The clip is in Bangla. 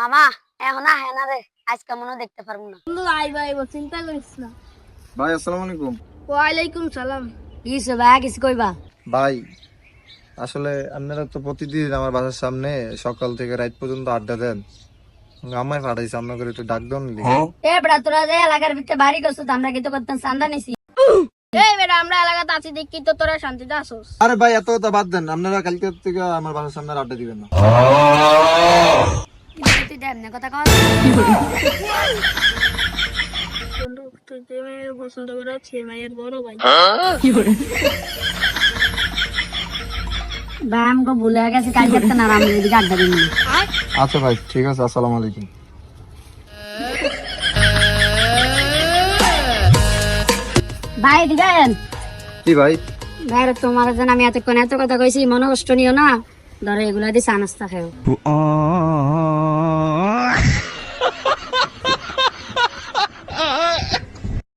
মামা এখন আহে না রে, আজকে মনে হয় দেখতে পারবো না। বন্ধু আইবা আইবা, চিন্তা করিস না। ভাই আসসালামু আলাইকুম। ওয়ালাইকুম সালাম। কিছু ভাই কিছু কইবা? ভাই আসলে আপনারা তো প্রতিদিন আমার বাসার সামনে সকাল থেকে রাত পর্যন্ত আড্ডা দেন, আমায় পাঠাইছে আপনাকে একটু ডাক দেন নি। এ বেটা তোরা যে এলাকার ভিতরে বাড়ি করছো, আমরা কিন্তু করতাম চান্দা নিছি। এই বেটা আমরা এলাকাতে আছি দেখি তো তোরা শান্তিতে আসোস। আরে ভাই এত কথা বাদ দেন, আপনারা কালকে থেকে আমার বাসার সামনে আর আড্ডা দিবেন না। তুই দেখ না কথা কর। বন্ধু তুই যে মেয়ের পছন্দ করে সে মেয়ের বড় ভাই। ভাই আমাকে ভুলে গেছে, কাল করতে না আমি এদিকে আড্ডা দিই। আচ্ছা ভাই ঠিক আছে, আসসালামু আলাইকুম। ভাই এদিকে আয়েন। কি ভাই? ভাই তোমার জন্য আমি এতক্ষণ এত কথা কইছি, মনে কষ্ট নিও না। ধরো এগুলা দিয়ে চা নাস্তা খাও।